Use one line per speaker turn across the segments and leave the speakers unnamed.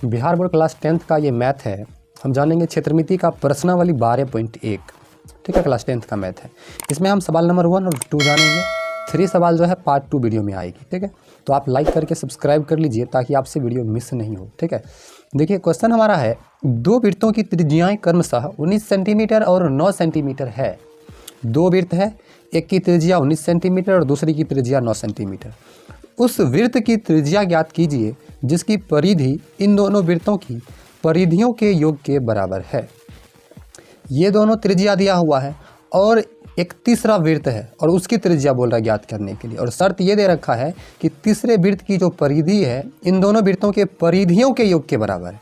Bihar board class 10th का ये math है। हम जानेंगे क्षेत्रमिति का प्रश्नावली 12.1। ठीक है, क्लास 10th का मैथ है। इसमें हम सवाल नंबर 1 और 2 जानेंगे। 3 सवाल जो है पार्ट 2 वीडियो में आएगी। ठीक है, तो आप लाइक करके सब्सक्राइब कर लीजिए ताकि आपसे वीडियो मिस नहीं हो। ठीक है, देखिए क्वेश्चन हमारा है, दो वृत्तों की त्रिज्याएं क्रमशः 19 सेंटीमीटर और 9 सेंटीमीटर है। दो वृत्त है, एक की त्रिज्या 19 सेंटीमीटर और दूसरी की त्रिज्या 9 सेंटीमीटर। उस वृत्त की त्रिज्या ज्ञात कीजिए जिसकी परिधि इन दोनों वृत्तों की परिधियों के योग के बराबर है। ये दोनों त्रिज्या दिया हुआ है और एक तीसरा वृत्त है और उसकी त्रिज्या बोल रहा है ज्ञात करने के लिए, और शर्त ये दे रखा है कि तीसरे वृत्त की जो परिधि है इन दोनों वृत्तों के परिधियों के योग के बराबर है।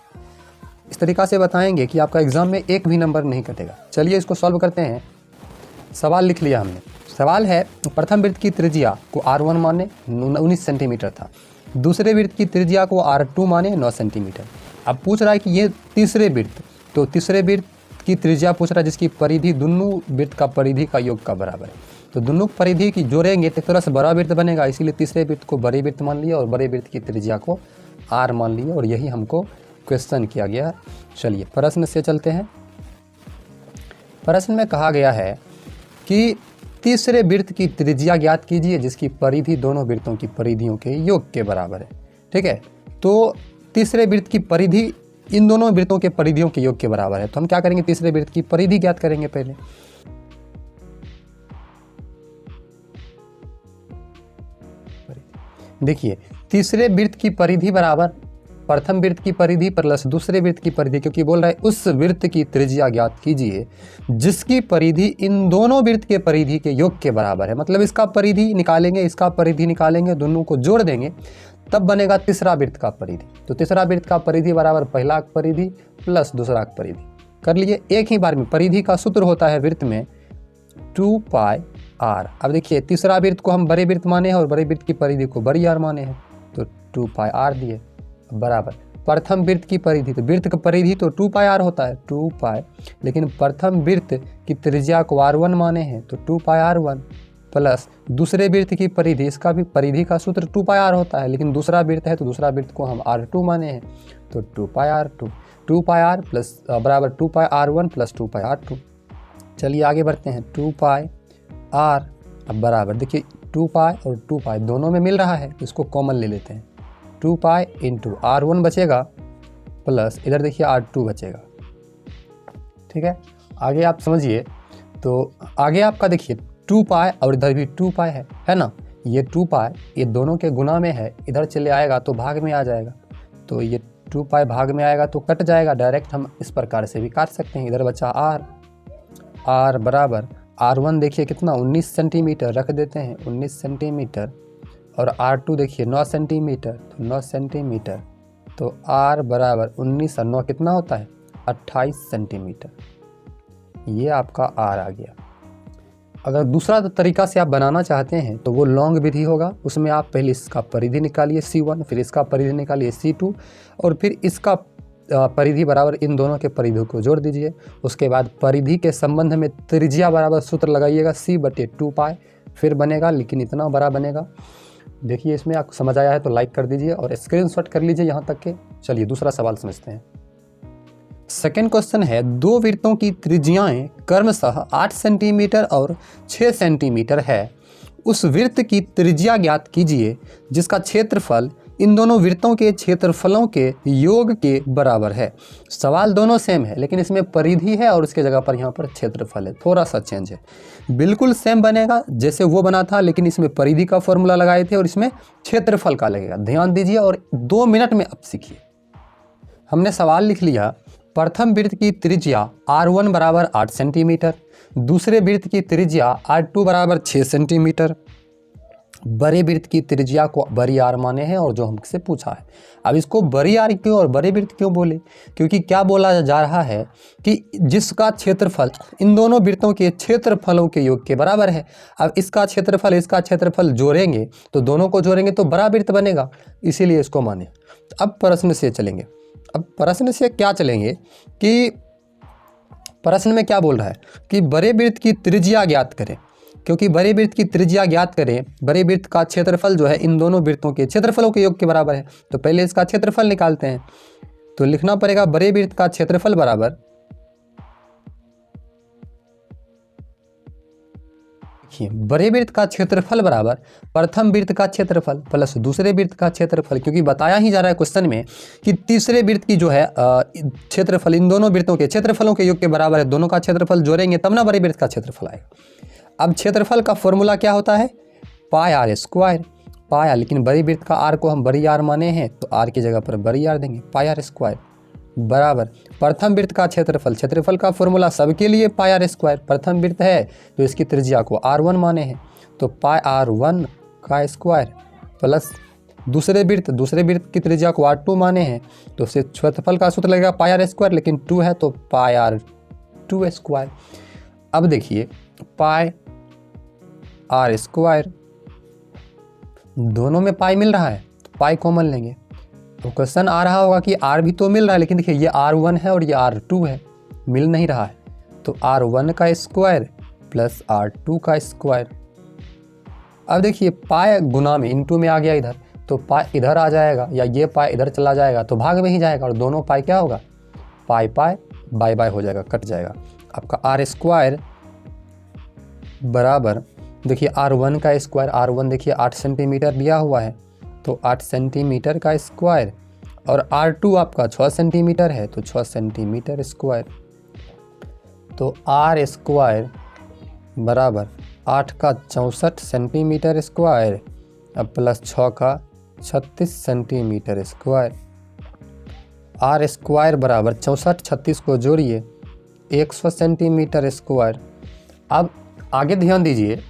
इस तरीक़ा से बताएंगे कि आपका एग्जाम में एक भी नंबर नहीं कटेगा। चलिए इसको सॉल्व करते हैं। सवाल लिख लिया हमने। सवाल है, प्रथम वृत्त की त्रिज्या को R1 माने 19 सेंटीमीटर था, दूसरे वृत्त की त्रिज्या को R2 माने 9 सेंटीमीटर। अब पूछ रहा है कि ये तीसरे वृत्त, तो तीसरे वृत्त की त्रिज्या पूछ रहा है जिसकी परिधि दोनों वृत्त का परिधि का योग का बराबर है। तो दोनों परिधि की जोड़ेंगे तो तरह से बड़ा वृत्त बनेगा, इसीलिए तीसरे वृत्त को बड़े वृत्त मान लिया और बड़े वृत्त की त्रिज्या को R मान लिया, और यही हमको क्वेश्चन किया गया। चलिए प्रश्न से चलते हैं। प्रश्न में कहा गया है कि तीसरे वृत्त की त्रिज्या ज्ञात कीजिए जिसकी परिधि दोनों वृत्तों की परिधियों के योग के बराबर है। ठीक है, तो तीसरे वृत्त की परिधि इन दोनों वृत्तों के परिधियों के योग के बराबर है। तो हम क्या करेंगे, तीसरे वृत्त की परिधि ज्ञात करेंगे पहले। देखिए तीसरे वृत्त की परिधि बराबर प्रथम वृत्त की परिधि प्लस दूसरे वृत्त की परिधि, क्योंकि बोल रहा है उस वृत्त की त्रिज्या ज्ञात कीजिए जिसकी परिधि इन दोनों वृत्त के परिधि के योग के बराबर है। मतलब इसका परिधि निकालेंगे, इसका परिधि निकालेंगे, दोनों को जोड़ देंगे तब बनेगा तीसरा वृत्त का परिधि। तो तीसरा वृत्त का परिधि बराबर पहला परिधि प्लस दूसरा परिधि। कर लिए एक ही बार में। परिधि का सूत्र होता है वृत्त में 2πr। अब देखिए तीसरा वृत्त को हम बड़े वृत्त माने हैं और बड़े वृत्त की परिधि को बड़ी r माने हैं, तो 2πr दिए बराबर प्रथम वृत्त की परिधि। तो वृत्त का परिधि तो 2πr होता है, 2π, लेकिन प्रथम वृत्त की त्रिज्या को R1 माने हैं तो 2πr1 प्लस दूसरे वृत्त की परिधि, इसका भी परिधि का सूत्र 2πr होता है, लेकिन दूसरा वृत्त है तो दूसरा वृत्त को हम R2 माने हैं तो 2πr2, 2πr प्लस बराबर 2πr1 प्लस 2πr2। चलिए आगे बढ़ते हैं। 2πr अब बराबर देखिए 2π और 2π दोनों में मिल रहा है, इसको कॉमन ले लेते हैं। 2π इंटू R1 बचेगा प्लस इधर देखिए R2 बचेगा। ठीक है, आगे आप समझिए। तो आगे आपका देखिए 2π और इधर भी 2π है ना। ये 2π ये दोनों के गुना में है, इधर चले आएगा तो भाग में आ जाएगा, तो ये 2π भाग में आएगा तो कट जाएगा। डायरेक्ट हम इस प्रकार से भी काट सकते हैं। इधर बचा R बराबर R1 देखिए कितना 19 सेंटीमीटर रख देते हैं, 19 सेंटीमीटर, और R2 देखिए 9 सेंटीमीटर, तो 9 सेंटीमीटर, तो R बराबर 19 और 9 कितना होता है 28 सेंटीमीटर। ये आपका R आ गया। अगर दूसरा तरीका से आप बनाना चाहते हैं तो वो लॉन्ग विधि होगा। उसमें आप पहले इसका परिधि निकालिए C1, फिर इसका परिधि निकालिए C2, और फिर इसका परिधि बराबर इन दोनों के परिधि को जोड़ दीजिए। उसके बाद परिधि के संबंध में त्रिज्या बराबर सूत्र लगाइएगा C/2π, फिर बनेगा, लेकिन इतना बड़ा बनेगा। देखिए इसमें आपको समझ आया है तो लाइक कर दीजिए और स्क्रीनशॉट कर लीजिए यहाँ तक के। चलिए दूसरा सवाल समझते हैं। सेकेंड क्वेश्चन है, दो वृत्तों की त्रिज्याएं क्रमशः 8 सेंटीमीटर और 6 सेंटीमीटर है। उस वृत्त की त्रिज्या ज्ञात कीजिए जिसका क्षेत्रफल इन दोनों वृत्तों के क्षेत्रफलों के योग के बराबर है। सवाल दोनों सेम है, लेकिन इसमें परिधि है और उसके जगह पर यहाँ पर क्षेत्रफल है, थोड़ा सा चेंज है। बिल्कुल सेम बनेगा जैसे वो बना था, लेकिन इसमें परिधि का फॉर्मूला लगाए थे और इसमें क्षेत्रफल का लगेगा। ध्यान दीजिए और 2 मिनट में अब सीखिए। हमने सवाल लिख लिया, प्रथम वृत्त की त्रिज्या R1 बराबर 8 सेंटीमीटर, दूसरे वृत्त की त्रिज्या R2 बराबर 6 सेंटीमीटर। बड़े वृत्त की त्रिज्या को बड़ी R माने हैं और जो हमसे पूछा है। अब इसको बड़ी R क्यों और बड़े वृत्त क्यों बोले, क्योंकि क्या बोला जा रहा है कि जिसका क्षेत्रफल इन दोनों वृत्तों के क्षेत्रफलों के योग के बराबर है। अब इसका क्षेत्रफल जोड़ेंगे तो दोनों को जोड़ेंगे तो बड़ा वृत्त बनेगा, इसीलिए इसको माने। अब प्रश्न से चलेंगे। अब प्रश्न से क्या चलेंगे कि प्रश्न में क्या बोल रहा है कि बड़े वृत्त की त्रिज्या ज्ञात करें। क्योंकि बड़े वृत्त की त्रिज्या ज्ञात करें, बड़े वृत्त का क्षेत्रफल जो है इन दोनों वृत्तों के क्षेत्रफलों के योग के बराबर है। तो पहले इसका क्षेत्रफल निकालते हैं। तो लिखना पड़ेगा बड़े वृत्त का क्षेत्रफल बराबर, बड़े वृत्त का क्षेत्रफल बराबर प्रथम वृत्त का क्षेत्रफल प्लस दूसरे वृत्त का क्षेत्रफल, क्योंकि बताया ही जा रहा है क्वेश्चन में कि तीसरे वृत्त की जो है क्षेत्रफल इन दोनों वृत्तों के क्षेत्रफलों के योग के बराबर है। दोनों का क्षेत्रफल जोड़ेंगे तब ना बड़े वृत्त का क्षेत्रफल आएगा। अब क्षेत्रफल का फॉर्मूला क्या होता है, पाई आर स्क्वायर, पाई, लेकिन बड़ी वृत्त का आर को हम बड़ी आर माने हैं तो आर की जगह पर बड़ी आर देंगे, पाई आर स्क्वायर बराबर प्रथम वृत्त का क्षेत्रफल, क्षेत्रफल का फॉर्मूला सबके लिए पाई आर स्क्वायर, प्रथम वृत्त है तो इसकी त्रिज्या को r1 माने हैं तो पाई r1 का स्क्वायर प्लस दूसरे वृत्त की त्रिज्या को r2 माने हैं तो उससे क्षेत्रफल का सूत्र लगेगा पाई आर स्क्वायर, लेकिन 2 है तो पाई r2 स्क्वायर। अब देखिए पाई आर स्क्वायर, दोनों में पाई मिल रहा है तो पाई कॉमन लेंगे। तो क्वेश्चन आ रहा होगा कि r भी तो मिल रहा है, लेकिन देखिए ये r1 है और ये r2 है, मिल नहीं रहा है तो r1 का स्क्वायर प्लस r2 का स्क्वायर। अब देखिए पाई गुना में इनटू में आ गया इधर, तो पाई इधर आ जाएगा या ये पाई इधर चला जाएगा तो भाग में ही जाएगा और दोनों पाई क्या होगा, पाई पाई बाय बाय हो जाएगा, कट जाएगा। आपका आर स्क्वायर बराबर देखिए r1 का स्क्वायर, r1 देखिए 8 सेंटीमीटर दिया हुआ है तो 8 सेंटीमीटर का स्क्वायर और r2 आपका 6 सेंटीमीटर है तो 6 सेंटीमीटर स्क्वायर। तो आर स्क्वायर बराबर 8 का 64 सेंटीमीटर स्क्वायर अब प्लस 6 का 36 सेंटीमीटर स्क्वायर। आर स्क्वायर बराबर 64 36 को जोड़िए 100 सेंटीमीटर स्क्वायर। अब आगे ध्यान दीजिए,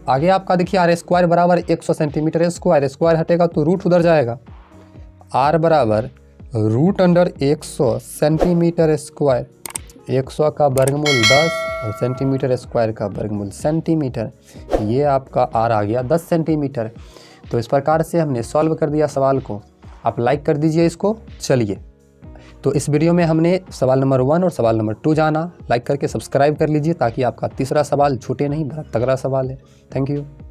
आगे आपका देखिए आर स्क्वायर बराबर 100 सेंटीमीटर स्क्वायर, स्क्वायर हटेगा तो रूट उधर जाएगा, आर बराबर रूट अंडर 100 सेंटीमीटर स्क्वायर, 100 का वर्गमूल 10 और सेंटीमीटर स्क्वायर का वर्गमूल सेंटीमीटर, ये आपका आर आ गया 10 सेंटीमीटर। तो इस प्रकार से हमने सॉल्व कर दिया सवाल को। आप लाइक कर दीजिए इसको। चलिए, तो इस वीडियो में हमने सवाल नंबर 1 और सवाल नंबर 2 जाना। लाइक करके सब्सक्राइब कर लीजिए ताकि आपका तीसरा सवाल छूटे नहीं, बड़ा तगड़ा सवाल है। Thank you.